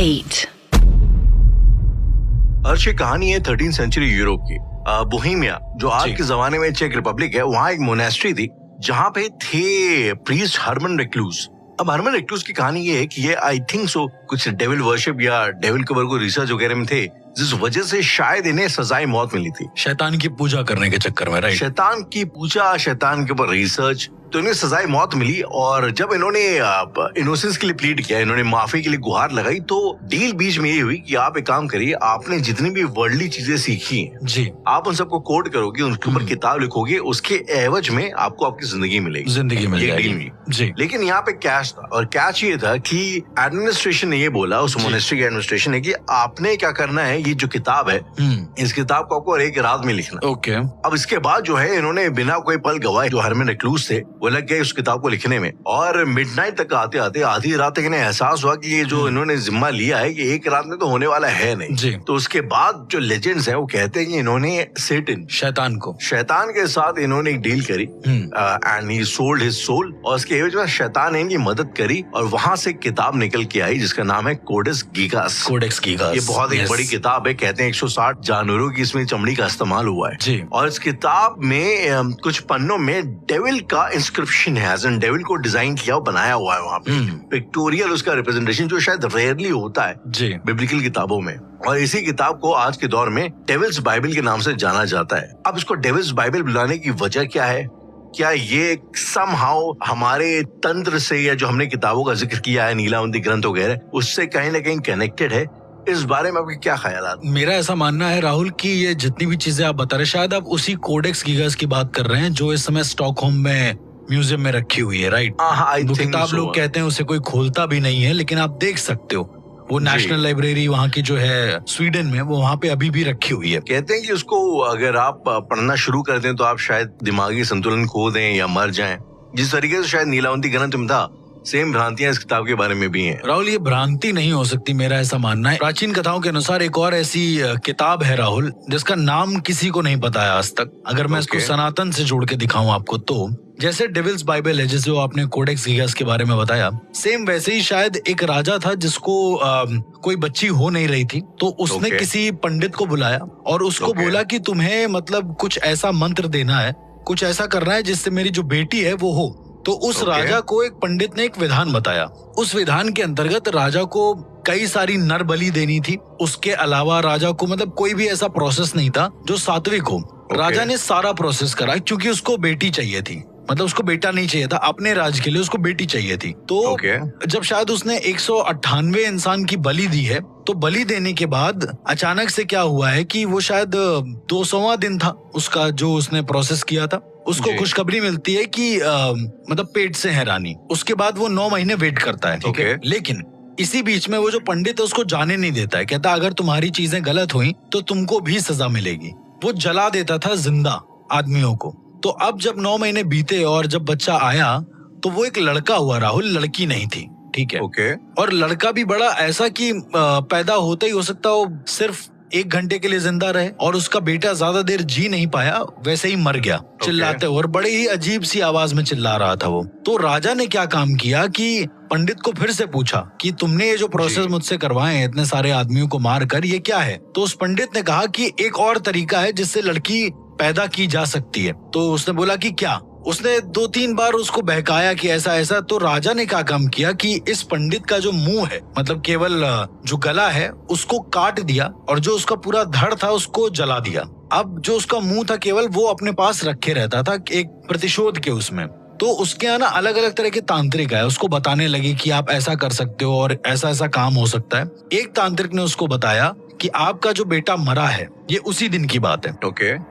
8. अर्श, ये कहानी है 13th सेंचुरी यूरोप की। बोहेमिया, जो आज के जमाने में चेक रिपब्लिक है, वहाँ एक मोनेस्ट्री थी जहाँ पे थे प्रीस्ट हरमन रेक्लूस। अब हरमन रेक्लूस की कहानी ये है कि ये आई थिंक सो कुछ डेविल वर्शिप या डेविल के को रिसर्च वगैरह में थे, जिस वजह से शायद इन्हें सजाए मौत मिली थी। शैतान की पूजा करने के चक्कर में, राइट? शैतान की पूजा, शैतान के ऊपर रिसर्च, तो इन्हें सजाए मौत मिली। और जब इन्होंने इनोसेंस के लिए प्लीड किया, इन्होंने माफी के लिए गुहार लगाई, तो डील बीच में ये हुई कि आप एक काम करिए, आपने जितनी भी वर्ल्डली चीजें सीखी हैं जी, आप उन सबको कोड करोगे, उनके ऊपर किताब लिखोगे, उसके एवज में आपको आपकी जिंदगी मिलेगी, जिंदगी मिल जाएगी जी। लेकिन यहाँ पे कैच था, और कैच ये था कि एडमिनिस्ट्रेशन ने ये बोला, उस मोनेस्ट्री के एडमिनिस्ट्रेशन ने, कि आपने क्या करना है, ये जो किताब है, इस किताब को आपको एक रात में लिखना। ओके। अब इसके बाद जो है, इन्होंने बिना कोई पल गवाए, जो हरमन रेक्लूस थे, वो लग गए उस किताब को लिखने में। और मिडनाइट तक आते आते आधी रात तक इन्हें एहसास हुआ कि ये जो इन्होंने जिम्मा लिया है, ये एक रात में तो होने वाला है नहीं जी। तो उसके बाद जो लेजेंड्स हैं वो कहते हैं कि इन्होंने सेटन, शैतान के साथ इन्होंने एक डील करी, and he sold his soul, और उसके एवज में शैतान ने इनकी मदद करी, और वहां से किताब निकल के आई जिसका नाम है कोडेक्स गीगास। ये बहुत एक बड़ी किताब है, कहते हैं 160 जानवरों की इसमें चमड़ी का इस्तेमाल हुआ है जी। और इस किताब में कुछ पन्नों में डेविल का इंस्क्रिप्शन है, डेविल को डिजाइन किया और बनाया हुआ है वहाँ पे, पिक्टोरियल उसका रिप्रेजेंटेशन, जो शायद रेयरली होता है जी बिब्लिकल किताबों में। और इसी किताब को आज के दौर में डेविल्स बाइबल के नाम से जाना जाता है। अब इसको डेविल्स बाइबल बुलाने की वजह क्या है? क्या ये समहाउ हमारे तंत्र से, या जो हमने किताबों का जिक्र किया है, नीलावंती ग्रंथ वगैरह, उससे कहीं ना कहीं कनेक्टेड है? इस बारे में आपके क्या ख्याल? मेरा ऐसा मानना है राहुल कि ये जितनी भी चीजें आप बता रहे, शायद आप उसी कोडेक्स गीगास की बात कर रहे हैं जो इस समय स्टॉकहोम में म्यूजियम में रखी हुई है, राइट? वो किताब लोग कहते हैं उसे कोई खोलता भी नहीं है, लेकिन आप देख सकते हो वो नेशनल लाइब्रेरी वहाँ की जो है स्वीडन में, वो वहाँ पे अभी भी रखी हुई है। कहते हैं कि उसको अगर आप पढ़ना शुरू कर दें तो आप शायद दिमागी संतुलन खो दें या मर जाएं। जिस तरीके से शायद नीलावंती ग्रंथ में था, सेम भ्रांतियां इस किताब के बारे में भी हैं। राहुल, ये भ्रांति नहीं हो सकती, मेरा ऐसा मानना है। प्राचीन कथाओं के अनुसार एक और ऐसी किताब है राहुल, जिसका नाम किसी को नहीं पता है आज तक। अगर मैं इसको सनातन से जोड़ के दिखाऊं आपको, तो जैसे डेविल्स बाइबल है, जैसे वो आपने कोडेक्स गीगास के बारे में बताया, सेम वैसे ही शायद एक राजा था जिसको कोई बच्ची हो नहीं रही थी, तो उसने किसी पंडित को बुलाया और उसको बोला कि तुम्हें मतलब कुछ ऐसा मंत्र देना है, कुछ ऐसा करना है जिससे मेरी जो बेटी है वो हो। तो उस राजा को एक पंडित ने एक विधान बताया। उस विधान के अंतर्गत राजा को कई सारी नर बलि देनी थी। उसके अलावा राजा को मतलब कोई भी ऐसा प्रोसेस नहीं था जो सात्विक हो। राजा ने सारा प्रोसेस करा, क्योंकि उसको बेटी चाहिए थी, मतलब उसको बेटा नहीं चाहिए था, अपने राज के लिए उसको बेटी चाहिए थी। तो जब शायद उसने 198 इंसान की बलि दी है, तो बलि देने के बाद अचानक से क्या हुआ है कि वो शायद 200वां दिन था उसका जो उसने प्रोसेस किया था, उसको खुशखबरी मिलती है कि मतलब पेट से है रानी। उसके बाद वो 9 महीने वेट करता है, ठीक है? लेकिन इसी बीच में वो जो पंडित है उसको जाने नहीं देता है, कहता अगर तुम्हारी चीजें गलत हुई तो तुमको भी सजा मिलेगी। वो जला देता था जिंदा आदमियों को। तो अब जब 9 महीने बीते और जब बच्चा आया तो वो एक लड़का हुआ राहुल, लड़की नहीं थी, ठीक है? और लड़का भी बड़ा ऐसा कि पैदा होते ही हो सकता हो सिर्फ 1 घंटे के लिए जिंदा रहे, और उसका बेटा ज्यादा देर जी नहीं पाया, वैसे ही मर गया चिल्लाते, और बड़े ही अजीब सी आवाज में चिल्ला रहा था वो। तो राजा ने क्या काम किया कि पंडित को फिर से पूछा कि तुमने ये जो प्रोसेस मुझसे करवाए हैं इतने सारे आदमियों को मार कर, ये क्या है? तो उस पंडित ने कहा कि एक और तरीका है जिससे लड़की पैदा की जा सकती है। तो उसने बोला कि क्या? उसने 2-3 बार उसको बहकाया कि ऐसा ऐसा। तो राजा ने क्या काम किया कि इस पंडित का जो मुंह है, मतलब केवल जो गला है, उसको काट दिया, और जो उसका पूरा धड़ था उसको जला दिया। अब जो उसका मुंह था केवल वो अपने पास रखे रहता था एक प्रतिशोध के उसमें। तो उसके यहाँ ना अलग अलग तरह के तांत्रिक है, उसको बताने लगे कि आप ऐसा कर सकते हो और ऐसा ऐसा काम हो सकता है। एक तांत्रिक ने उसको बताया कि आपका जो बेटा मरा है, ये उसी दिन की बात है।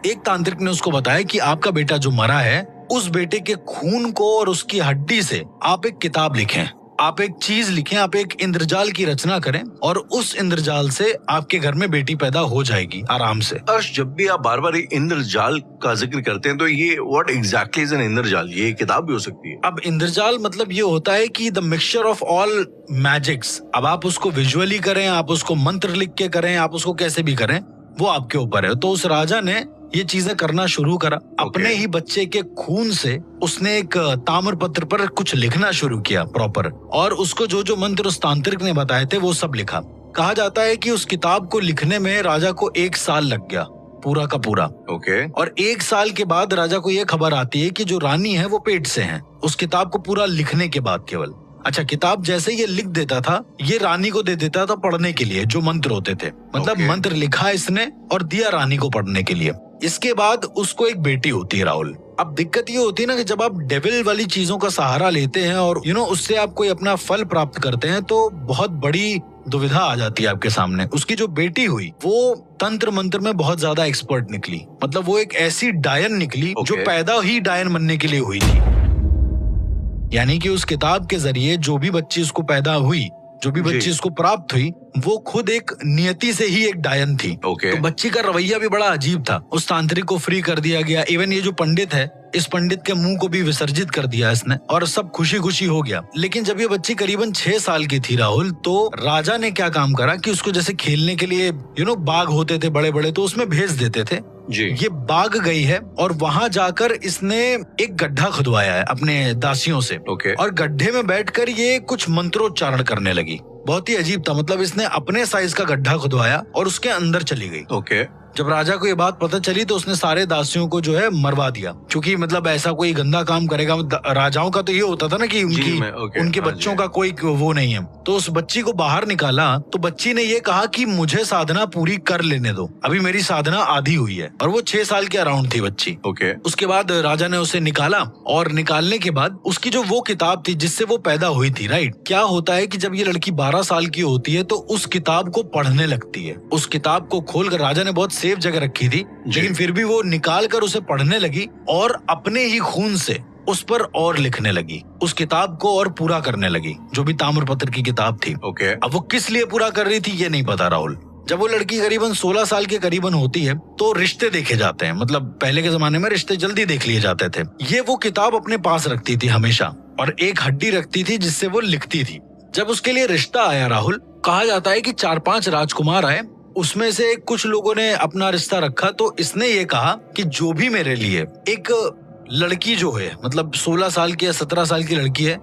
एक तांत्रिक ने उसको बताया कि आपका बेटा जो मरा है, उस बेटे के खून को और उसकी हड्डी से आप एक किताब लिखें, आप एक चीज लिखें, आप एक इंद्रजाल की रचना करें, और उस इंद्रजाल से आपके घर में बेटी पैदा हो जाएगी आराम से। अर्श, जब भी आप बार बार इंद्रजाल का जिक्र करते हैं, तो ये व्हाट एग्जैक्टली इज एन इंद्रजाल? ये किताब भी हो सकती है? अब इंद्रजाल मतलब ये होता है कि the mixture of all magics. अब आप उसको विजुअली करें, आप उसको मंत्र लिख के करें, आप उसको कैसे भी करें, वो आपके ऊपर है। तो उस राजा ने ये चीजें करना शुरू करा। अपने ही बच्चे के खून से उसने एक ताम्र पत्र पर कुछ लिखना शुरू किया प्रॉपर, और उसको जो जो मंत्र उस तांत्रिक ने बताए थे वो सब लिखा। कहा जाता है कि उस किताब को लिखने में राजा को 1 साल लग गया, पूरा का पूरा। ओके। और 1 साल के बाद राजा को ये खबर आती है कि जो रानी है वो पेट से है, उस किताब को पूरा लिखने के बाद केवल। अच्छा, किताब जैसे ये लिख देता था, ये रानी को दे देता था पढ़ने के लिए, जो मंत्र होते थे। मतलब मंत्र लिखा इसने और दिया रानी को पढ़ने के लिए। इसके बाद उसको एक बेटी होती है राहुल। अब दिक्कत ये होती है ना कि जब आप डेविल वाली चीजों का सहारा लेते हैं और उससे आप कोई अपना फल प्राप्त करते हैं, तो बहुत बड़ी दुविधा आ जाती है आपके सामने। उसकी जो बेटी हुई वो तंत्र मंत्र में बहुत ज्यादा एक्सपर्ट निकली। मतलब वो एक ऐसी डायन निकली जो पैदा ही डायन बनने के लिए हुई थी। यानी कि उस किताब के जरिए जो भी बच्ची उसको पैदा हुई, जो भी बच्ची उसको प्राप्त हुई, वो खुद एक नियति से ही एक डायन थी। तो बच्ची का रवैया भी बड़ा अजीब था। उस तांत्रिक को फ्री कर दिया गया। इवन ये जो पंडित है, इस पंडित के मुंह को भी विसर्जित कर दिया इसने, और सब खुशी खुशी हो गया। लेकिन जब ये बच्ची करीबन 6 साल की थी राहुल, तो राजा ने क्या काम करा कि उसको जैसे खेलने के लिए बाग होते थे बड़े बड़े, तो उसमें भेज देते थे जी। ये बाग गई है और वहां जाकर इसने एक गड्ढा खुदवाया है अपने दासियों से। और गड्ढे में बैठकर ये कुछ मंत्रोच्चारण करने लगी। बहुत ही अजीब था। मतलब इसने अपने साइज का गड्ढा खुदवाया और उसके अंदर चली गई। जब राजा को ये बात पता चली तो उसने सारे दासियों को जो है मरवा दिया, क्योंकि मतलब ऐसा कोई गंदा काम करेगा। राजाओं का तो ये होता था ना कि उनके बच्चों का कोई वो नहीं है। तो उस बच्ची को बाहर निकाला तो बच्ची ने ये कहा कि मुझे साधना पूरी कर लेने दो, अभी मेरी साधना आधी हुई है। और वो 6 साल के अराउंड थी बच्ची। उसके बाद राजा ने उसे निकाला और निकालने के बाद उसकी जो वो किताब थी जिससे वो पैदा हुई थी, राइट, क्या होता है कि जब ये लड़की 12 साल की होती है तो उस किताब को पढ़ने लगती है। उस किताब को खोलकर, राजा ने बहुत सेफ जगह रखी थी, लेकिन फिर भी वो निकाल कर उसे पढ़ने लगी और अपने ही खून से उस पर और लिखने लगी, उस किताब को और पूरा करने लगी, जो भी ताम्रपत्र की किताब थी। अब वो किस लिए पूरा कर रही थी ये नहीं पता राहुल। जब वो लड़की करीबन 16 साल के करीबन होती है तो रिश्ते देखे जाते हैं। मतलब पहले के जमाने में रिश्ते जल्दी देख लिए जाते थे। ये वो किताब अपने पास रखती थी हमेशा, और एक हड्डी रखती थी जिससे वो लिखती थी। जब उसके लिए रिश्ता आया राहुल, कहा जाता है कि 4-5 राजकुमार आए, उसमें से कुछ लोगों ने अपना रिश्ता रखा। तो इसने ये कहा कि जो भी मेरे लिए एक लड़की जो है, मतलब 16 साल की या 17 साल की लड़की है,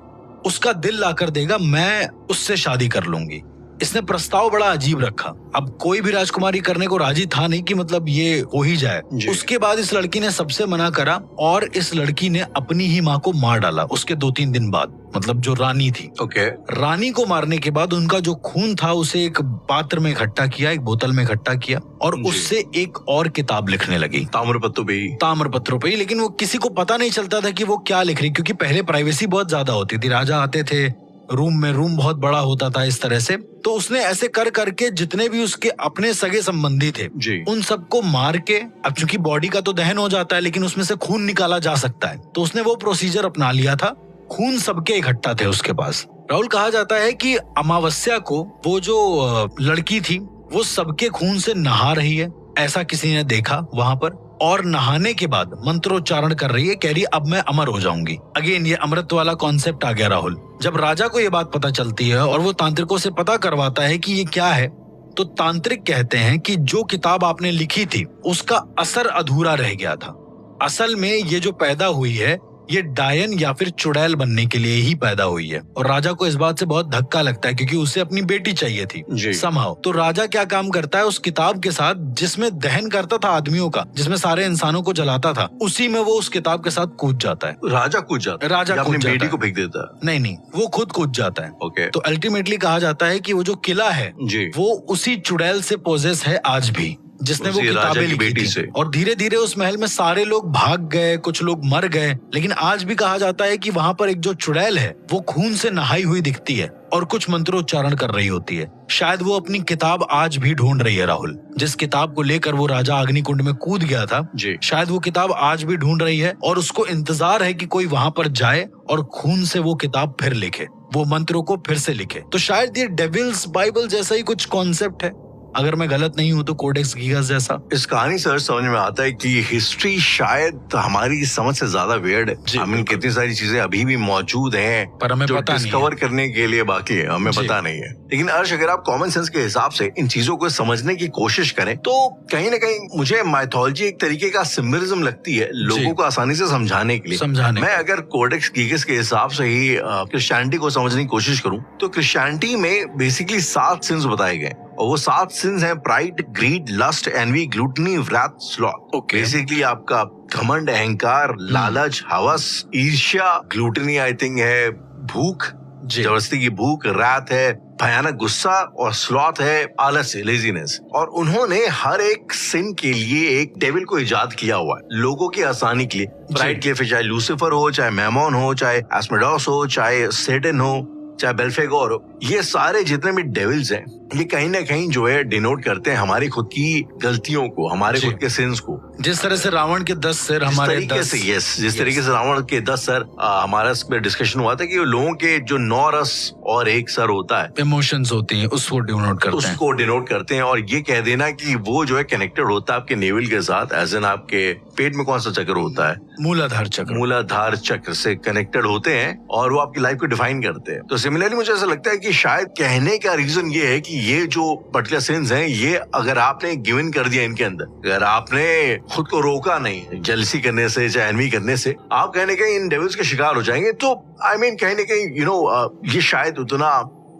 उसका दिल लाकर देगा, मैं उससे शादी कर लूंगी। इसने प्रस्ताव बड़ा अजीब रखा। अब कोई भी राजकुमारी करने को राजी था नहीं कि मतलब ये हो ही जाए। उसके बाद इस लड़की ने सबसे मना करा और इस लड़की ने अपनी ही माँ को मार डाला उसके 2-3 दिन बाद। मतलब जो रानी थी, रानी को मारने के बाद उनका जो खून था उसे एक पात्र में इकट्ठा किया, एक बोतल में इकट्ठा किया, और उससे एक और किताब लिखने लगी ताम्रपत्रों पे ही। लेकिन वो किसी को पता नहीं चलता था कि वो क्या लिख रही, क्योंकि पहले प्राइवेसी बहुत ज्यादा होती थी। राजा आते थे रूम बहुत बड़ा होता था इस तरह से। तो उसने ऐसे कर करके जितने भी उसके अपने सगे संबंधी थे उन सबको मार के, अब चूंकि बॉडी का तो दहन हो जाता है लेकिन उसमें से खून निकाला जा सकता है, तो उसने वो प्रोसीजर अपना लिया था। खून सबके इकट्ठा थे उसके पास। राहुल, कहा जाता है कि अमावस्या को वो जो लड़की थी वो सबके खून से नहा रही है, ऐसा किसी ने देखा वहां पर। और नहाने के बाद मंत्रोच्चारण कर रही है, कह रही है अब मैं अमर हो जाऊंगी। अगेन ये अमृत वाला कॉन्सेप्ट आ गया राहुल। जब राजा को ये बात पता चलती है और वो तांत्रिकों से पता करवाता है कि ये क्या है, तो तांत्रिक कहते हैं कि जो किताब आपने लिखी थी उसका असर अधूरा रह गया था। असल में ये जो पैदा हुई है ये डायन या फिर चुड़ैल बनने के लिए ही पैदा हुई है। और राजा को इस बात से बहुत धक्का लगता है क्योंकि उसे अपनी बेटी चाहिए थी समहाउ। तो राजा क्या काम करता है, उस किताब के साथ जिसमें दहन करता था आदमियों का, जिसमें सारे इंसानों को जलाता था, उसी में वो उस किताब के साथ कूद जाता है। राजा कूद जाता है? राजा अपनी बेटी को फेंक देता है? नहीं, वो खुद कूद जाता है। तो अल्टीमेटली कहा जाता है कि वो जो किला है वो उसी चुड़ैल से पोजेस है आज भी, जिसने वो किताबें लिखी थी। और धीरे धीरे उस महल में सारे लोग भाग गए, कुछ लोग मर गए, लेकिन आज भी कहा जाता है कि वहाँ पर एक जो चुड़ैल है वो खून से नहाई हुई दिखती है और कुछ मंत्रोच्चारण कर रही होती है। शायद वो अपनी किताब आज भी ढूंढ रही है राहुल, जिस किताब को लेकर वो राजा अग्निकुंड में कूद गया था। शायद वो किताब आज भी ढूंढ रही है और उसको इंतजार है कि कोई वहाँ पर जाए और खून से वो किताब फिर लिखे, वो मंत्रों को फिर से लिखे। तो शायद ये डेविल्स बाइबल जैसा ही कुछ कॉन्सेप्ट है। अगर मैं गलत नहीं हूँ तो कोडेक्स गीगस जैसा। इस कहानी से समझ में आता है कि हिस्ट्री शायद हमारी समझ से ज्यादा वेयर्ड है। हमें कितनी सारी चीजें अभी भी मौजूद हैं पर हमें जो पता डिस्कवर करने के लिए बाकी है, हमें पता नहीं है। लेकिन अर्श, अगर आप कॉमन सेंस के हिसाब से इन चीजों को समझने की कोशिश करें तो कहीं ना कहीं मुझे माइथोलॉजी एक तरीके का सिम्बलिज्म लगती है लोगों को आसानी से समझाने के लिए। मैं अगर कोडेक्स गीगस के हिसाब से ही क्रिश्चियनिटी को समझने की कोशिश करूं तो क्रिश्चियनिटी में बेसिकली 7 सिंस बताए गए और वो 7 सिंस हैं pride, greed, lust, envy, gluttony, wrath, sloth. Basically आपका घमंड, अहंकार, लालच, हवस, ईर्ष्या, ग्लूटनी आई थिंक है भूख, जबरदस्ती की भूख, रात है भयानक गुस्सा और स्लॉथ है आलस्य, लेजीनेस। और उन्होंने हर एक सिन के लिए एक डेविल को इजाद किया हुआ है लोगों की आसानी के लिए। प्राइड के लिए फिर चाहे लूसीफर हो, चाहे मैमोन हो, चाहे एस्मोडेउस हो, चाहे सेटन हो, चाहे बेल्फेगोर हो, ये सारे जितने भी डेविल्स हैं ये कहीं ना कहीं जो है डिनोट करते हैं हमारी खुद की गलतियों को, हमारे खुद के सिंस को। जिस तरह से रावण के 10 सिर हमारे 10, जिस तरीके से रावण के 10 सर, हमारा इस पे डिस्कशन हुआ था कि लोगों के जो 9 रस और 1 सर होता है, इमोशंस होती हैं, उसको डिनोट करते हैं। और ये कह देना कि वो जो है कनेक्टेड होता है आपके नेवल के साथ, एज एन आपके पेट में कौन सा चक्र होता है, मूलाधार चक्र से कनेक्टेड होते हैं और वो आपकी लाइफ को डिफाइन करते हैं। तो सिमिलरली मुझे ऐसा लगता है कि शायद कहने का रीजन ये है कि ये जो पर्टिकुलर सिंस हैं ये अगर आपने गिवन कर दिया इनके अंदर, अगर आपने खुद को रोका नहीं जेलसी करने से, चाहे एनवी करने से, आप कहने के इन डेविल्स के शिकार हो जाएंगे। तो आई मीन कहने कहीं ये शायद उतना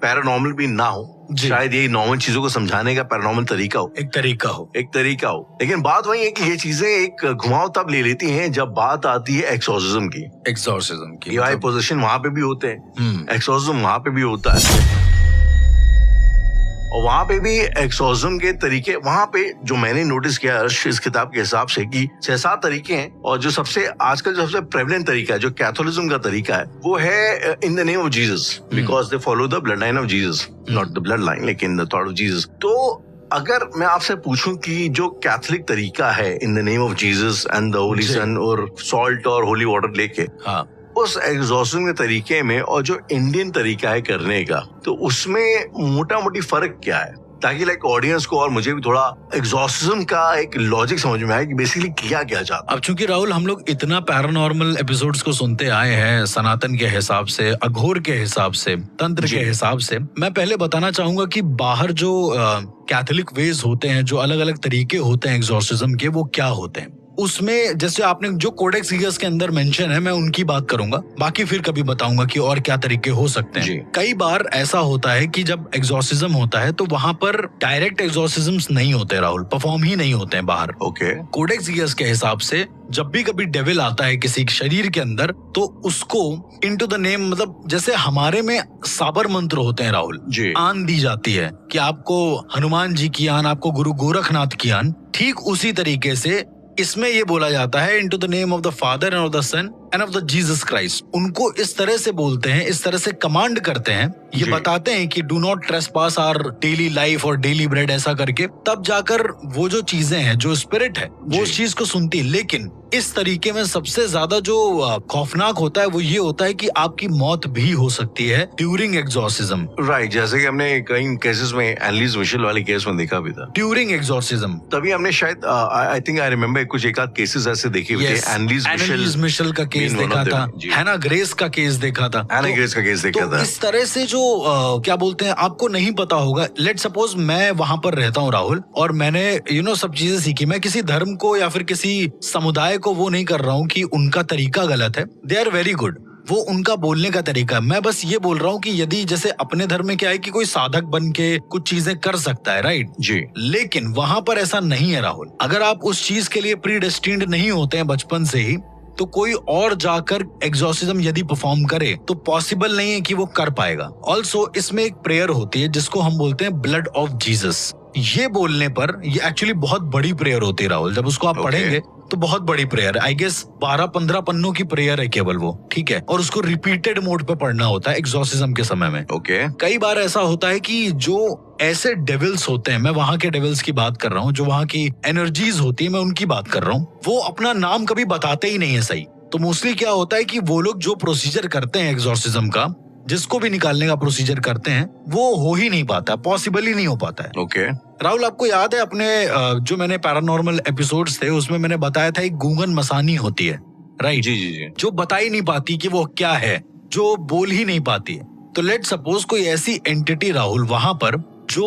पैरानॉर्मल भी ना हो, शायद ये नॉर्मल चीजों को समझाने का पैरानॉर्मल तरीका हो, एक तरीका हो। लेकिन बात वही है कि ये चीजें एक घुमाव तब ले लेती हैं जब बात आती है एक्सोर्सिज्म की। ये पोजीशन वहां पे भी होते हैं, एक्सोर्सिज्म वहां पे भी होता है और वहां पे भी एक्सोर्सिज्म के तरीके, वहां पे जो मैंने नोटिस किया इस किताब के हिसाब से कि 6-7 तरीके हैं और जो सबसे आजकल जो सबसे प्रेवलेंट तरीका है, जो कैथोलिज्म का तरीका है, वो है in the name of Jesus, because they follow the blood line of Jesus, not the blood line लेकिन द थॉट ऑफ जीसस। तो अगर मैं आपसे पूछूं कि जो कैथोलिक तरीका है in the name of Jesus and the holy son और सॉल्ट और होली वाटर लेके, उस एक्सॉर्सिज्म के तरीके में और जो इंडियन तरीका है करने का, तो उसमें मोटा मोटी फर्क क्या है, ताकि लाइक ऑडियंस को और मुझे भी थोड़ा एक्सॉर्सिज्म का एक लॉजिक समझ में आए कि बेसिकली किया क्या जाता। अब चूंकि राहुल हम लोग इतना पैरानॉर्मल एपिसोड्स को सुनते आए हैं, सनातन के हिसाब से, अघोर के हिसाब से, तंत्र के हिसाब से, मैं पहले बताना चाहूंगा कि बाहर जो कैथोलिक वेज होते हैं, जो अलग अलग तरीके होते हैं एक्सॉर्सिज्म के, वो क्या होते हैं। उसमें जैसे आपने जो कोडेक्स गीगस के अंदर मेंशन है, मैं उनकी बात करूंगा, बाकी फिर कभी बताऊंगा कि और क्या तरीके हो सकते हैं। कई बार ऐसा होता है कि जब एक्सॉर्सिज्म होता है तो वहां पर डायरेक्ट एक्सॉर्सिज्म्स नहीं होते राहुल, परफॉर्म ही नहीं होते हैं बाहर। कोडेक्स गीगस के हिसाब से जब भी कभी डेविल आता है किसी शरीर के अंदर तो उसको इनटू द नेम, मतलब जैसे हमारे में साबर मंत्र होते हैं राहुल, आन दी जाती है कि आपको हनुमान जी की आन, आपको गुरु गोरखनाथ की आन, ठीक उसी तरीके से इसमें ये बोला जाता है into the name of the father and of the son and of the Jesus Christ. उनको इस तरह से बोलते हैं, इस तरह से कमांड करते हैं, ये बताते हैं कि do not trespass our daily life और डेली ब्रेड, ऐसा करके तब जाकर वो जो चीजें हैं, जो स्पिरिट है, वो उस चीज को सुनती है। लेकिन इस तरीके में सबसे ज्यादा जो खौफनाक होता है वो ये होता है कि आपकी मौत भी हो सकती है ड्यूरिंग एक्सॉर्सिज्म। राइट, जैसे कि हमने कई केसेस में एनलीज मिशेल वाले केस में देखा भी था ड्यूरिंग एक्सॉर्सिज्म। तभी हमने शायद आई थिंक आई रिमेम्बर कुछ एक आध केसेस ऐसे देखे हुए थे। एनलीज मिशेल का केस देखा था, हैना ग्रेस का केस देखा था, इस तरह से जो क्या बोलते हैं, आपको नहीं पता होगा। लेट सपोज मैं वहां पर रहता हूँ राहुल, और मैंने सब चीजें सीखी। मैं किसी धर्म को या फिर किसी समुदाय को वो नहीं कर रहा हूँ कि उनका तरीका गलत है, दे आर वेरी गुड, वो उनका बोलने का तरीका है। मैं बस ये बोल रहा हूँ कि यदि जैसे अपने धर्म में क्या है कि कोई साधक बन के कुछ चीजें कर सकता है, राइट जी, लेकिन वहां पर ऐसा नहीं है राहुल। अगर आप उस चीज के लिए प्री डेस्टिन्ड नहीं होते हैं बचपन से ही, तो कोई और जाकर एक्सॉर्सिज्म यदि परफॉर्म करे तो पॉसिबल नहीं है कि वो कर पाएगा। ऑल्सो इसमें एक प्रेयर होती है जिसको हम बोलते हैं ब्लड ऑफ जीसस। ये बोलने पर, ये एक्चुअली बहुत बड़ी प्रेयर होती है राहुल, जब उसको आप पढ़ेंगे तो बहुत बड़ी प्रेयर, आई गेस 12-15 पन्नों की प्रेयर है केवल वो, ठीक है, और उसको रिपीटेड मोड पे पढ़ना होता है एक्सॉर्सिज्म के समय में। कई बार ऐसा होता है कि जो ऐसे डेविल्स होते हैं, मैं वहां के डेविल्स की बात कर रहा हूँ, जो वहां की एनर्जीज होती है, मैं उनकी बात कर रहा हूँ, वो अपना नाम कभी बताते ही नहीं है सही। तो मोस्टली क्या होता है कि वो लोग जो प्रोसीजर करते हैं एक्सॉर्सिज्म का, जिसको भी निकालने का प्रोसीजर करते हैं वो हो ही नहीं पाता, पॉसिबल ही नहीं हो पाता है। ओके राहुल, आपको याद है अपने जो मैंने पैरानॉर्मल एपिसोड्स थे उसमें मैंने बताया था एक गूंगन मसानी होती है, राइट? जी। जो बता ही नहीं पाती कि वो क्या है, जो बोल ही नहीं पाती है। तो लेट सपोज कोई ऐसी एंटिटी राहुल वहां पर जो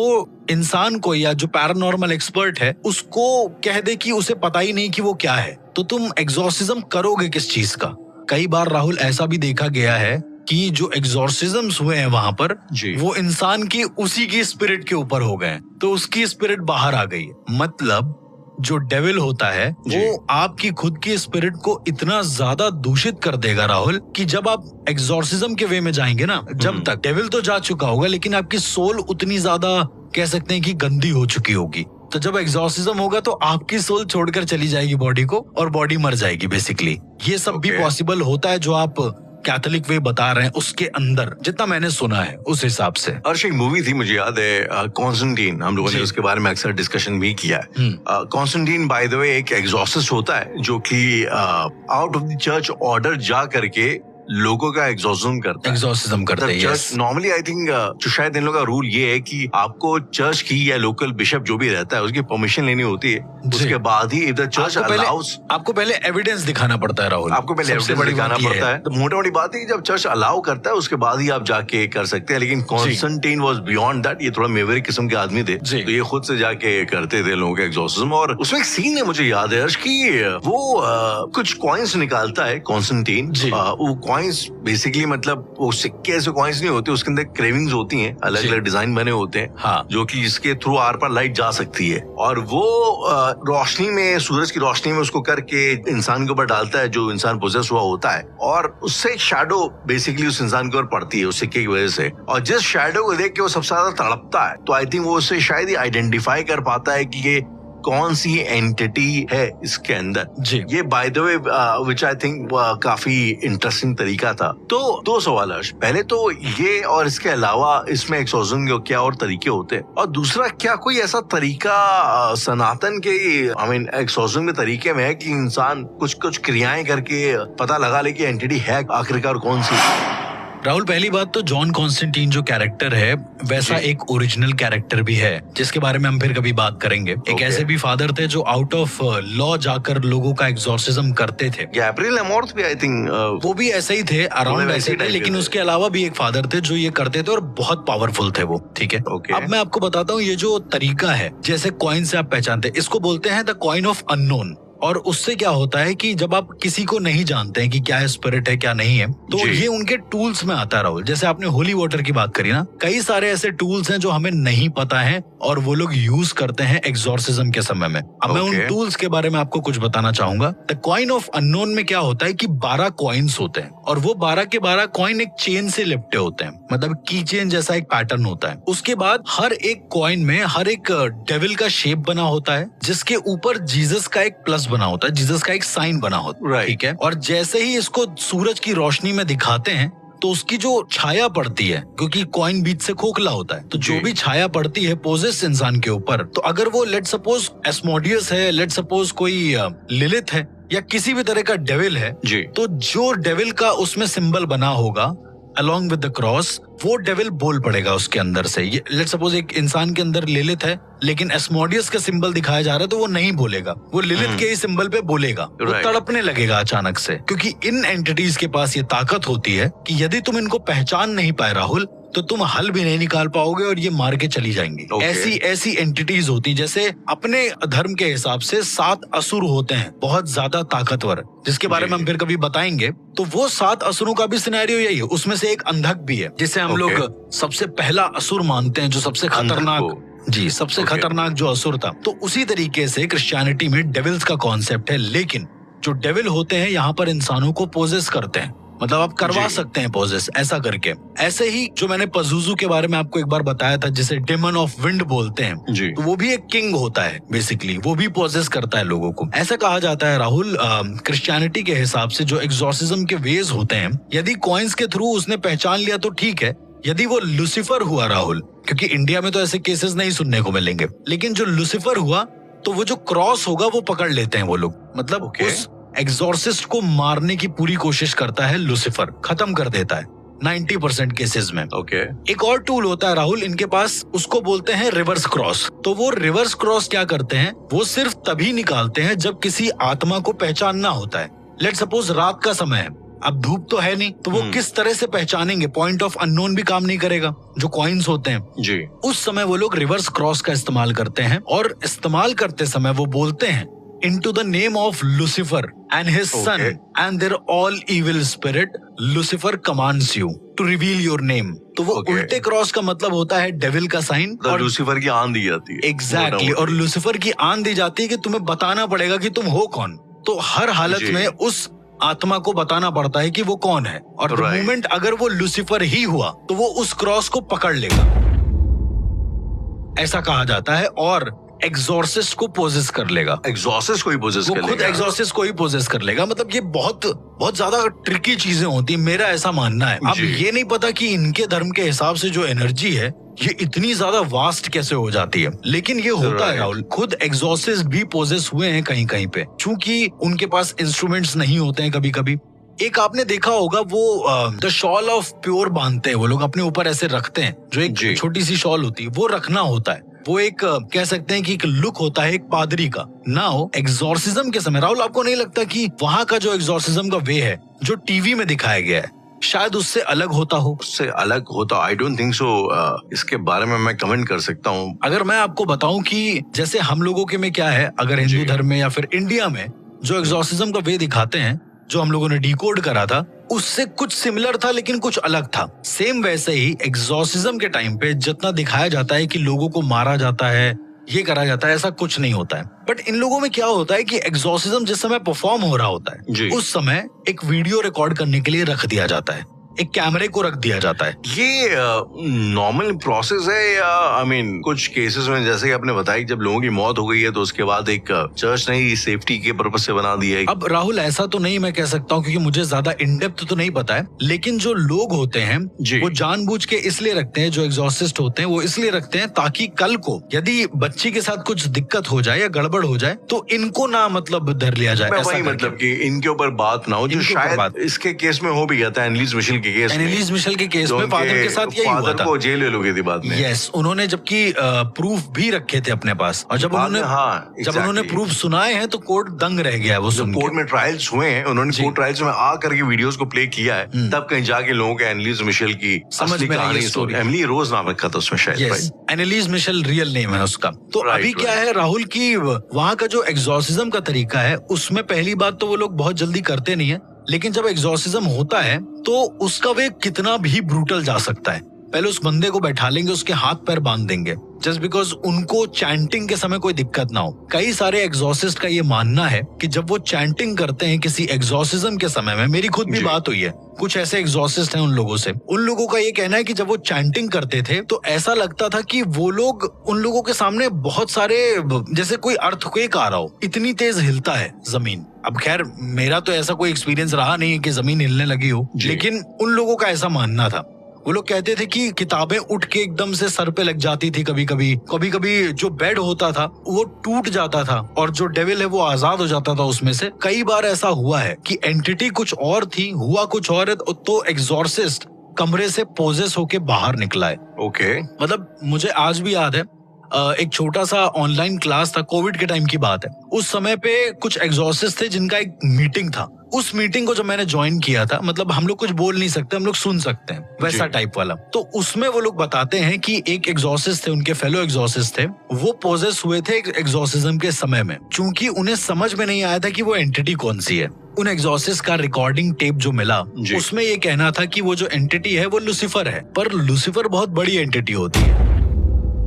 इंसान को या जो पैरानॉर्मल एक्सपर्ट है उसको कह दे कि उसे पता ही नहीं कि वो क्या है, तो तुम एग्जॉर्सिज्म करोगे किस चीज का? कई बार राहुल ऐसा भी देखा गया है कि जो एग्जॉर्सिज्म्स हुए हैं वहां पर वो इंसान की उसी की स्पिरिट के ऊपर हो गए, तो उसकी स्पिरिट बाहर आ गई। मतलब जो डेविल होता है वो आपकी खुद की स्पिरिट को इतना ज्यादा दूषित कर देगा राहुल कि जब आप एग्जॉर्सिज्म के वे में जाएंगे ना, जब तक डेविल तो जा चुका होगा लेकिन आपकी सोल उतनी ज्यादा कह सकते हैं कि गंदी हो चुकी होगी। तो जब एग्जॉर्सिज्म होगा तो आपकी सोल छोड़कर चली जाएगी बॉडी को और बॉडी मर जाएगी बेसिकली। ये सब भी पॉसिबल होता है जो आप कैथोलिक वे बता रहे हैं उसके अंदर, जितना मैंने सुना है उस हिसाब से। अर्श, एक मूवी थी मुझे याद है, कॉन्स्टेंटाइन, हम लोगों ने उसके बारे में अक्सर डिस्कशन भी किया है। कॉन्स्टेंटाइन बाय द वे एक एग्जॉर्सिस्ट होता है जो कि out of the church order जा करके लोगों का एग्जॉर्सिज्म करता है। yes. नॉर्मली आई थिंक जो शायद इन लोगों का रूल ये है कि आपको चर्च की या लोकल बिशप जो भी रहता है उसकी परमिशन लेनी होती है, उसके बाद ही इफ द चर्च अलाउस। आपको पहले एविडेंस दिखाना पड़ता है राहुल, आपको पहले एविडेंस दिखाना पड़ता है। तो मोटा मोटी बात है कि जब चर्च अलाउ करता है उसके बाद ही आप जाके कर सकते हैं, लेकिन कॉन्स्टेंटाइन वाज बियॉन्ड दैट। ये थोड़ा मेवरिक किस्म के आदमी थे, तो ये खुद से जाके करते थे लोगों के एग्जॉर्सिज्म। और उसमें एक सीन है मुझे याद है कि वो कुछ कॉइन्स निकालता है कॉन्स्टेंटाइन। वो कॉइन्स बेसिकली मतलब वो सिक्के ऐसे कॉइन्स नहीं होते, उसके अंदर क्रेविंग्स होती हैं, अलग अलग डिजाइन बने होते हैं, जो कि इसके थ्रू आर पर लाइट जा सकती है। और वो रोशनी में, सूरज की रोशनी में उसको करके इंसान के ऊपर डालता है जो इंसान पोजेस हुआ होता है, और उससे एक शैडो बेसिकली उस इंसान के ऊपर पड़ती है उस सिक्के की वजह से। और जिस शैडो को देख के वो सबसे ज्यादा तड़पता है, तो आई थिंक वो उससे शायद ही आइडेंटिफाई कर पाता है कि ये कौन सी एंटिटी है इसके अंदर। ये by the way which I think काफी इंटरेस्टिंग तरीका था। तो दो सवाल है, पहले तो ये, और इसके अलावा इसमें एक्सॉर्सिज्म के क्या और तरीके होते हैं, और दूसरा क्या कोई ऐसा तरीका सनातन के एक्सॉर्सिज्म के तरीके में है कि इंसान कुछ कुछ क्रियाएं करके पता लगा ले कि एंटिटी है आखिरकार कौन सी? राहुल, पहली बात तो जॉन कॉन्स्टेंटाइन जो कैरेक्टर है वैसा एक ओरिजिनल कैरेक्टर भी है, जिसके बारे में हम फिर कभी बात करेंगे। एक ऐसे भी फादर थे जो आउट ऑफ लॉ जाकर लोगों का एग्जॉर्सिज्म करते थे। गैब्रिएल अमोर्थ भी आई थिंक वो भी ऐसे ही थे, अराउंड ऐसे थे, लेकिन उसके अलावा भी एक फादर थे जो ये करते थे और बहुत पावरफुल थे वो। ठीक है, अब मैं आपको बताता हूँ ये जो तरीका है, जैसे कॉइन से आप पहचानते हैं, इसको बोलते हैं द कॉइन ऑफ अननोन। और उससे क्या होता है कि जब आप किसी को नहीं जानते हैं कि क्या स्पिरिट है क्या नहीं है, तो ये उनके टूल्स में आता है राहुल। जैसे आपने होली वाटर की बात करी ना, कई सारे ऐसे टूल्स हैं जो हमें नहीं पता है और वो लोग यूज करते हैं एग्जॉर्सिज्म के समय में। अब मैं उन टूल्स के बारे में आपको कुछ बताना चाहूंगा। द कॉइन ऑफ अननोन में क्या होता है कि 12 कॉइन्स होते हैं और वो 12 के 12 कॉइन एक चेन से लिपटे होते हैं, मतलब की चेन जैसा एक पैटर्न होता है। उसके बाद हर एक कॉइन में हर एक डेविल का शेप बना होता है, जिसके ऊपर जीसस का एक प्लस बना होता है, जीसस का एक साइन बना होता है। ठीक है, और जैसे ही इसको सूरज की रोशनी में दिखाते हैं तो उसकी जो छाया पड़ती है, क्योंकि कॉइन बीच से खोखला होता है, तो जो भी छाया पड़ती है पोजेस इंसान के ऊपर, तो अगर वो लेट सपोज एस्मोडियस है, लेट सपोज कोई लिलिथ है या किसी भी तरह का डेविल है, तो जो डेविल का उसमें सिंबल बना होगा अलॉन्ग विद द क्रॉस, वो डेविल बोल पड़ेगा उसके अंदर से। ये लेट सपोज एक इंसान के अंदर लिलिथ है लेकिन एस्मोडियस का सिंबल दिखाया जा रहा है, तो वो नहीं बोलेगा, वो लिलिथ के ही सिंबल पे बोलेगा, वो तड़पने लगेगा अचानक से, क्योंकि इन एंटिटीज के पास ये ताकत होती है कि यदि तुम इनको पहचान नहीं पाए राहुल, तो तुम हल भी नहीं निकाल पाओगे और ये मार के चली जाएंगी। ऐसी एंटिटीज होती, जैसे अपने धर्म के हिसाब से 7 असुर होते हैं बहुत ज्यादा ताकतवर, जिसके बारे में हम फिर कभी बताएंगे। तो वो 7 असुरों का भी सिनेरियो यही है। उसमें से एक अंधक भी है, जिसे हम लोग सबसे पहला असुर मानते हैं, जो सबसे खतरनाक, सबसे खतरनाक जो असुर था। तो उसी तरीके से क्रिश्चियनिटी में डेविल्स का कॉन्सेप्ट है, लेकिन जो डेविल होते हैं यहाँ पर इंसानों को पोजेस करते हैं, मतलब आप करवा सकते हैं पोजेस ऐसा करके। ऐसे ही जो मैंने पजूजू के बारे में आपको एक बार बताया था, जिसे डेमन ऑफ विंड बोलते हैं, तो वो भी एक किंग होता है बेसिकली, वो भी पोजेस करता है लोगों को। ऐसा कहा जाता है राहुल, क्रिश्चियनिटी के हिसाब से जो एग्जॉर्सिज्म के वेज होते हैं, यदि कॉइन्स के थ्रू उसने पहचान लिया तो ठीक है, यदि वो लूसीफर हुआ राहुल, क्योंकि इंडिया में तो ऐसे केसेस नहीं सुनने को मिलेंगे, लेकिन जो लूसीफर हुआ तो वो जो क्रॉस होगा वो पकड़ लेते हैं वो लोग, मतलब उस एग्जॉर्सिस्ट को मारने की पूरी कोशिश करता है लूसीफर, खत्म कर देता है। 90% केसेस में। ओके। एक और टूल होता है राहुल इनके पास, उसको बोलते हैं रिवर्स क्रॉस। तो वो रिवर्स क्रॉस क्या करते हैं, वो सिर्फ तभी निकालते हैं जब किसी आत्मा को पहचानना होता है। लेट्स सपोज रात का समय है, अब धूप तो है नहीं, तो वो किस तरह से पहचानेंगे, पॉइंट ऑफ अननोन भी काम नहीं करेगा, जो कॉइन्स होते हैं जी, उस समय वो लोग रिवर्स क्रॉस का इस्तेमाल करते हैं। और इस्तेमाल करते समय वो बोलते हैं into the name of Lucifer and his son and their all evil spirit, Lucifer commands you to reveal your name। तो वो उल्टे क्रॉस का मतलब होता है डेविल का साइन, और लूसीफर की आन दी जाती है। एग्जैक्टली, और लूसीफर की आन दी जाती है कि तुम्हें बताना पड़ेगा कि तुम हो कौन। तो हर हालत में उस आत्मा को बताना पड़ता है कि वो कौन है, और द मोमेंट अगर वो लूसीफर ही हुआ तो वो उस क्रॉस को पकड़ लेगा, ऐसा कहा जाता है, और एग्जॉर्सिस्ट को पोजेस कर लेगा। एग्जॉर्सिस्ट को ही पोजेस कर लेगा, खुद एग्जॉर्सिस्ट को ही पोजेस कर लेगा। मतलब ये बहुत बहुत ज्यादा ट्रिकी चीजें होती है, मेरा ऐसा मानना है। अब ये नहीं पता कि इनके धर्म के हिसाब से जो एनर्जी है ये इतनी ज्यादा वास्ट कैसे हो जाती है, लेकिन ये होता है राहुल। खुद एग्जॉर्सिस्ट भी पोजेस हुए हैं कहीं कहीं पे, क्योंकि उनके पास इंस्ट्रूमेंट्स नहीं होते हैं कभी कभी। एक आपने देखा होगा वो द शॉल ऑफ प्योर बांधते हैं वो लोग, अपने ऊपर ऐसे रखते हैं, जो एक छोटी सी शॉल होती है, वो रखना होता है। वो एक कह सकते हैं कि एक लुक होता है एक पादरी का। नाउ एग्जॉर्सिज्म के समय राहुल, आपको नहीं लगता कि वहाँ का जो एग्जॉर्सिज्म का वे है जो टीवी में दिखाया गया है, शायद उससे अलग होता हो? उससे अलग होता, आई डोंट थिंक सो। इसके बारे में मैं कमेंट कर सकता हूँ। अगर मैं आपको बताऊं कि जैसे हम लोगों के में क्या है, अगर हिंदू धर्म में या फिर इंडिया में जो एग्जॉर्सिज्म का वे दिखाते हैं, जो हम लोगों ने डिकोड करा था, उससे कुछ सिमिलर था लेकिन कुछ अलग था। सेम वैसे ही एग्जॉर्सिज्म के टाइम पे जितना दिखाया जाता है कि लोगों को मारा जाता है, ये करा जाता है, ऐसा कुछ नहीं होता है। बट इन लोगों में क्या होता है कि एग्जॉर्सिज्म जिस समय परफॉर्म हो रहा होता है, उस समय एक वीडियो रिकॉर्ड करने के लिए रख दिया जाता है, एक कैमरे को रख दिया जाता है। ये नॉर्मल प्रोसेस है या आई मीन कुछ केसेस में जैसे कि आपने बताया कि जब लोगों की मौत हो गई है तो उसके बाद एक चर्च ने सेफ्टी के पर्पज से बना दिया है? अब राहुल ऐसा तो नहीं मैं कह सकता हूँ, क्योंकि मुझे ज्यादा इन डेप्थ तो नहीं पता है, लेकिन जो लोग होते हैं वो जानबूझ के इसलिए रखते हैं, जो एग्जॉर्सिस्ट होते हैं वो इसलिए रखते हैं ताकि कल को यदि बच्ची के साथ कुछ दिक्कत हो जाए या गड़बड़ हो जाए तो इनको ना मतलब धर लिया जाए, वही मतलब कि इनके ऊपर बात ना हो, जो शायद इसके केस में हो भी गया था। एनलीस मिशेल के केस में फादर के साथ यही हुआ था, को जेल ले लोगे थी बाद में। यस, उन्होंने जबकि प्रूफ भी रखे थे अपने पास, और जब उन्होंने प्रूफ सुनाए हैं तो कोर्ट दंग रह गया है वो सुन के। कोर्ट में ट्रायल्स हुए हैं, उन्होंने कोर्ट ट्रायल्स में आ करके वीडियोस को प्ले किया है, तब कहीं जाके लोगों के एनलीस मिशेल की समझ में आई स्टोरी। एमिली रोज नाम रखा था उसमें शायद, एनलीस मिशेल रियल नेम है उसका। तो अभी क्या है राहुल की वहाँ का जो एग्जॉर्सिज्म का तरीका है, उसमें पहली बात तो वो लोग बहुत जल्दी करते नहीं है, लेकिन जब एग्जॉर्सिज्म होता है तो उसका वे कितना भी ब्रूटल जा सकता है। पहले उस बंदे को बैठा लेंगे, उसके हाथ पैर बांध देंगे, जस्ट बिकॉज उनको चैंटिंग के समय कोई दिक्कत ना हो। कई सारे एग्जॉर्सिस्ट का ये मानना है कि जब वो चैंटिंग करते हैं किसी एग्जॉर्सिज्म के समय में, मेरी खुद भी बात हुई है, कुछ ऐसे एग्जॉर्सिस्ट हैं उन लोगों से, उन लोगों का ये कहना है कि जब वो चैंटिंग करते थे तो ऐसा लगता था कि वो लोग, उन लोगों के सामने बहुत सारे, जैसे कोई अर्थक्वेक आ रहा हो, इतनी तेज हिलता है जमीन। अब खैर मेरा तो ऐसा कोई एक्सपीरियंस रहा नहीं है कि जमीन हिलने लगी हो, लेकिन उन लोगों का ऐसा मानना था। वो लोग कहते थे कि किताबें उठ के एकदम से सर पे लग जाती थी, कभी कभी जो बेड होता था वो टूट जाता था, और जो डेविल है वो आजाद हो जाता था उसमें से। कई बार ऐसा हुआ है कि एंटिटी कुछ और थी, हुआ कुछ और है, तो एग्जॉर्सिस्ट कमरे से पोजेस होके बाहर निकला है। ओके। मतलब मुझे आज भी याद है, एक छोटा सा ऑनलाइन क्लास था, कोविड के टाइम की बात है। उस समय पे कुछ एग्जॉर्सिस्ट थे जिनका एक मीटिंग था। उस मीटिंग को जब मैंने ज्वाइन किया था, मतलब हम लोग कुछ बोल नहीं सकते, हम लोग सुन सकते हैं, वैसा टाइप वाला। तो उसमें वो लोग बताते हैं कि एक एग्जॉर्सिस्ट थे, उनके फेलो एग्जॉर्सिस्ट थे, वो पोजेस हुए थे एग्जॉर्सिज्म के समय में। चूंकि उन्हें समझ में नहीं आया था कि वो एंटिटी कौन सी है, उन एग्जॉर्सिस्ट का रिकॉर्डिंग टेप जो मिला उसमें ये कहना था कि वो जो एंटिटी है वो लूसीफर है। पर लूसीफर बहुत बड़ी एंटिटी होती है,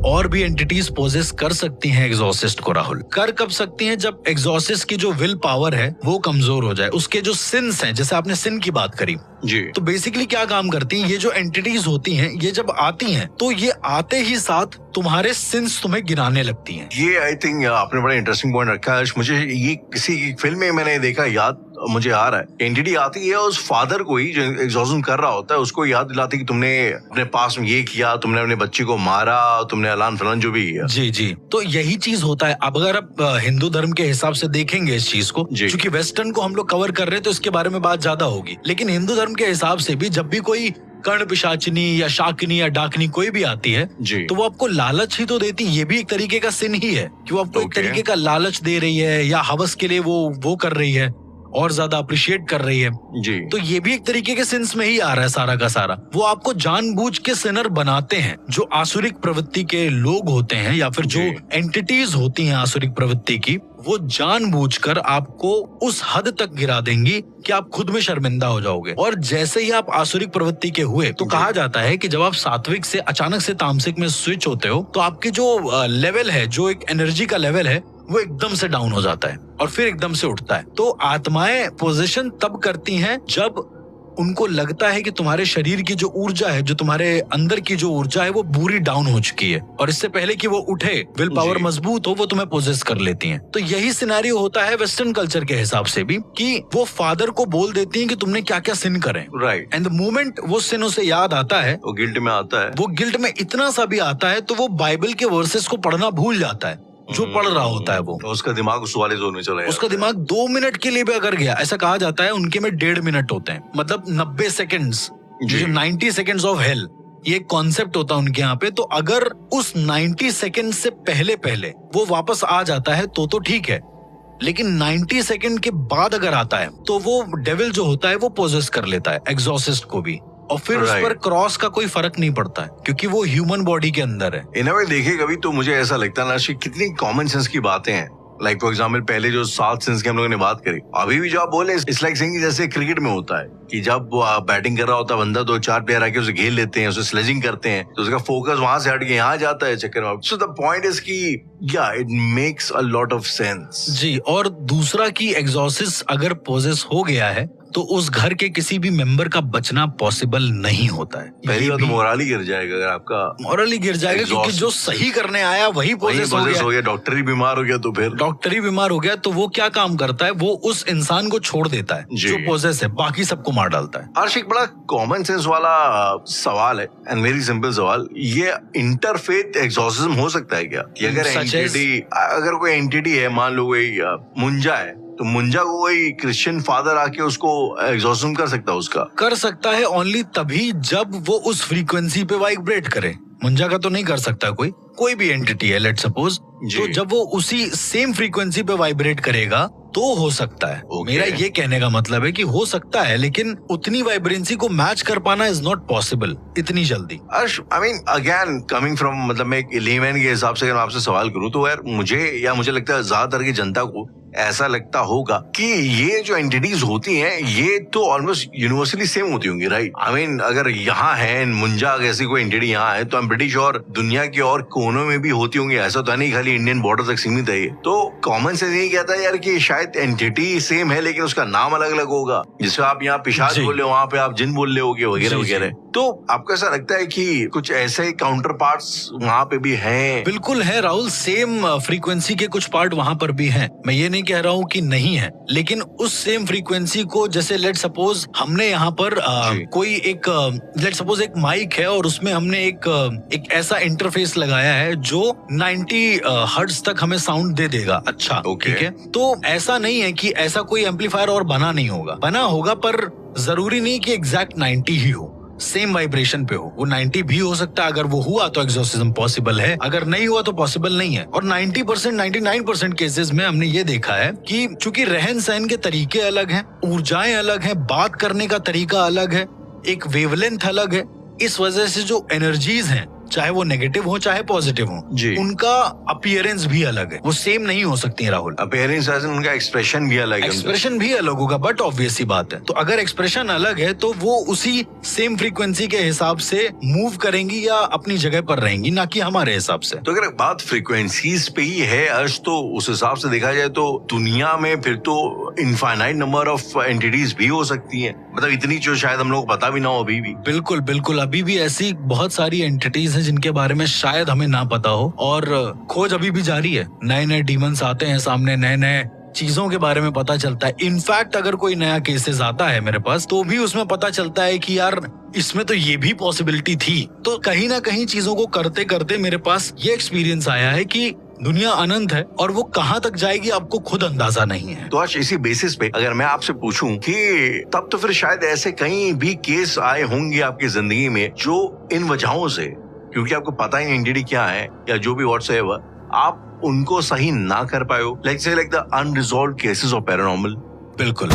और भी एंटिटीज पोजेस कर सकती हैं एग्जॉर्सिस्ट को। राहुल कर कब सकती हैं? जब एग्जॉर्सिस्ट की जो विल पावर है वो कमजोर हो जाए, उसके जो सिंस हैं, जैसे आपने सिन की बात करी जी, तो बेसिकली क्या काम करती हैं ये जो एंटिटीज होती हैं, ये जब आती हैं तो ये आते ही साथ तुम्हारे सिंस तुम्हें गिराने लगती हैं। ये आई थिंक आपने बड़ा इंटरेस्टिंग पॉइंट रखा है। मुझे ये किसी फिल्म में मैंने देखा, याद मुझे आ रहा है, एंटिटी आती है उस फादर को ही जो एग्जॉर्सिज्म कर रहा होता है, उसको याद दिलाती कि तुमने अपने पास में ये किया, तुमने अपने बच्चे को मारा, तुमने अलान फलान जो भी किया। जी, तो यही चीज होता है। अब अगर आप हिंदू धर्म के हिसाब से देखेंगे इस चीज को, क्योंकि वेस्टर्न को हम लोग कवर कर रहे हैं तो इसके बारे में बात ज्यादा होगी, लेकिन हिंदू धर्म के हिसाब से भी जब भी कोई कर्ण पिशाचिनी या शाकिनी या डाकिनी कोई भी आती है तो वो आपको लालच ही तो देती, ये भी एक तरीके का सिन ही है कि वो आपको एक तरीके का लालच दे रही है या हवस के लिए वो कर रही है और ज्यादा अप्रिशिएट कर रही है जी। तो ये भी एक तरीके के सिंस में ही आ रहा है सारा का सारा। वो आपको जानबूझ के सिनर बनाते हैं। जो आसुरिक प्रवृत्ति के लोग होते हैं या फिर जो एंटिटीज होती हैं आसुरिक प्रवृत्ति की, वो जानबूझकर आपको उस हद तक गिरा देंगी कि आप खुद में शर्मिंदा हो जाओगे। और जैसे ही आप आसुरिक प्रवृत्ति के हुए तो कहा जाता है कि जब आप सात्विक से अचानक से तामसिक में स्विच होते हो तो आपकी जो लेवल है, जो एक एनर्जी का लेवल है, वो एकदम से डाउन हो जाता है और फिर एकदम से उठता है। तो आत्माएं पोजीशन तब करती हैं जब उनको लगता है कि तुम्हारे शरीर की जो ऊर्जा है, जो तुम्हारे अंदर की जो ऊर्जा है, वो पूरी डाउन हो चुकी है और इससे पहले कि वो उठे, विल पावर मजबूत हो, वो तुम्हें पोजेस कर लेती हैं। तो यही सिनेरियो होता है वेस्टर्न कल्चर के हिसाब से भी कि वो फादर को बोल देती हैं कि तुमने क्या क्या सिन करे, राइट। एंड द मोमेंट वो सिन उसे याद आता है, वो गिल्ट में आता है, वो गिल्ट में इतना सा भी आता है तो वो बाइबल के वर्सेस को पढ़ना भूल जाता है जो पढ़ रहा होता है। वो उसका दिमाग उस वाले जोन में चला जाता है। उसका दिमाग 2 मिनट के लिए भी अगर गया, ऐसा कहा जाता है उनके में 1.5 मिनट होते हैं, मतलब 90 सेकेंड्स, जो 90 सेकेंड्स ऑफ हेल, ये कॉन्सेप्ट होता है उनके यहाँ पे। तो अगर उस 90 सेकेंड से पहले वो वापस आ जाता है तो ठीक है, लेकिन 90 सेकेंड के बाद अगर आता है तो वो डेविल जो होता है वो पोजेस कर लेता है एग्जॉसिस्ट को भी, और फिर उस पर क्रॉस का कोई फर्क नहीं पड़ता है क्योंकि वो ह्यूमन बॉडी के अंदर है। इन वे देखे कभी तो मुझे ऐसा लगता है ना कि कितनी कॉमन सेंस की बातें हैं। लाइक फॉर एग्जाम्पल पहले जो 7 सेंस की हम लोगों ने बात करी, अभी भी जो आप बोले इट्स लाइक सेइंग जैसे क्रिकेट में होता है कि जब बैटिंग कर रहा होता है बंदा, 2-4 प्लेयर आके उसे घेर लेते हैं, उसे स्लेजिंग करते हैं, तो उसका फोकस वहां से हट के यहाँ जाता है चक्कर में। सो द पॉइंट इज कि या it makes a lot of sense जी। और दूसरा की एग्जॉसिस्ट अगर पोजेस हो गया है तो उस घर के किसी भी मेंबर का बचना पॉसिबल नहीं होता है। पहली बात तो मोरल ही गिर जाएगा, अगर आपका मोरल ही गिर जाएगा क्योंकि जो सही करने आया वही पोजेस हो गया। डॉक्टर ही बीमार हो गया तो फिर डॉक्टर ही बीमार हो गया तो वो क्या काम करता है, वो उस इंसान को छोड़ देता है जो पोजेस है, बाकी सबको मार डालता है। हर्ष, एक बड़ा कॉमन सेंस वाला सवाल है एंड वेरी सिंपल सवाल, ये इंटरफेथ एग्जॉर्सिज्म हो सकता है क्या? कि अगर कोई एंटिटी है, मान लो कोई मुंजा है, तो मुंजा को कोई क्रिश्चियन फादर आके उसको एग्जॉर्सिज्म कर सकता है? उसका कर सकता है ओनली तभी जब वो उस फ्रीक्वेंसी पे वाइब्रेट करे। मुंजा का तो नहीं कर सकता कोई भी एंटिटी है लेट्स सपोज, तो जब वो उसी सेम फ्रीक्वेंसी पे वाइब्रेट करेगा तो हो सकता है। मेरा ये कहने का मतलब है कि हो सकता है, लेकिन उतनी वाइब्रेंसी को मैच कर पाना इज नॉट पॉसिबल इतनी जल्दी। I mean again coming from, मतलब मैं एक लेमैन के हिसाब से अगर आपसे सवाल करूं तो यार मुझे लगता है ज्यादातर की जनता को ऐसा लगता होगा कि ये जो एंटिटीज होती हैं ये तो ऑलमोस्ट यूनिवर्सली सेम होती होंगी, राइट? आई मीन अगर यहाँ है मुंजा जैसी कोई एंटिटी यहाँ है तो आई एम प्रीटी श्योर दुनिया के और कोनों में भी होती होंगी। ऐसा तो नहीं खाली इंडियन बॉर्डर तक सीमित है ये। तो कॉमन सेंस यही कहता है यार कि शायद एंटिटी सेम है लेकिन उसका नाम अलग अलग होगा। जिससे आप यहाँ पिशाच बोल रहे हो, वहाँ पे आप जिन बोल रहे होगे वगैरह वगैरह। तो आपको ऐसा लगता है कि कुछ ऐसे काउंटर पार्ट्स वहाँ पे भी हैं? बिल्कुल है राहुल, सेम फ्रीक्वेंसी के कुछ पार्ट वहाँ पर भी हैं। मैं ये नहीं कह रहा हूँ कि नहीं है, लेकिन उस सेम फ्रीक्वेंसी को, जैसे लेट सपोज हमने यहाँ पर कोई एक लेट सपोज एक माइक है और उसमें हमने एक ऐसा इंटरफेस लगाया है जो 90 हर्ट्ज तक हमें साउंड दे देगा। अच्छा ठीक है, तो ऐसा नहीं है कि ऐसा कोई एम्पलीफायर और बना नहीं होगा, बना होगा पर जरूरी नहीं कि एग्जैक्ट 90 ही हो, सेम वाइब्रेशन पे हो। वो 90 भी हो सकता है, अगर वो हुआ तो एग्जॉर्सिज्म पॉसिबल है, अगर नहीं हुआ तो पॉसिबल नहीं है। और 90% 99% केसेस में हमने ये देखा है कि चूंकि रहन सहन के तरीके अलग हैं, ऊर्जाएं अलग हैं, बात करने का तरीका अलग है, एक वेवलेंथ अलग है, इस वजह से जो एनर्जीज हैं चाहे वो नेगेटिव हो चाहे पॉजिटिव हो, उनका अपीयरेंस भी अलग है, वो सेम नहीं हो सकती है राहुल। अपीयरेंस एज इन उनका एक्सप्रेशन भी अलग है। एक्सप्रेशन भी अलग होगा, बट ऑब्वियस सी बात है। तो अगर एक्सप्रेशन अलग है तो वो उसी सेम फ्रीक्वेंसी के हिसाब से मूव करेंगी या अपनी जगह पर रहेंगी, ना कि हमारे हिसाब से। तो अगर बात फ्रीक्वेंसीज पे ही है अर्श, तो उस हिसाब से देखा जाए तो दुनिया में फिर तो इनफाइनाइट नंबर ऑफ एंटिटीज भी हो सकती हैं, मतलब इतनी जो शायद हम लोग पता भी ना हो अभी भी। बिल्कुल बिल्कुल, अभी भी ऐसी बहुत सारी एंटिटीज हैं जिनके बारे में शायद हमें ना पता हो, और खोज अभी भी जारी है। नए नए डीमंस आते हैं सामने, नए नए चीजों के बारे में पता चलता है। इनफैक्ट अगर कोई नया केसेस आता है मेरे पास तो भी उसमें पता चलता है कि यार इसमें तो ये भी पॉसिबिलिटी थी। तो कहीं ना कहीं चीजों को करते करते मेरे पास ये एक्सपीरियंस आया है कि दुनिया अनंत है और वो कहाँ तक जाएगी आपको खुद अंदाजा नहीं है। तो आज इसी बेसिस पे अगर मैं आपसे पूछूं कि तब तो फिर शायद ऐसे कई भी केस आए होंगे आपकी जिंदगी में जो इन वजहों से, क्योंकि आपको पता ही नहीं एंटिटी क्या है या जो भी व्हाट्सएवर, आप उनको सही ना कर पाए हो, like the unresolved cases of paranormal. बिल्कुल।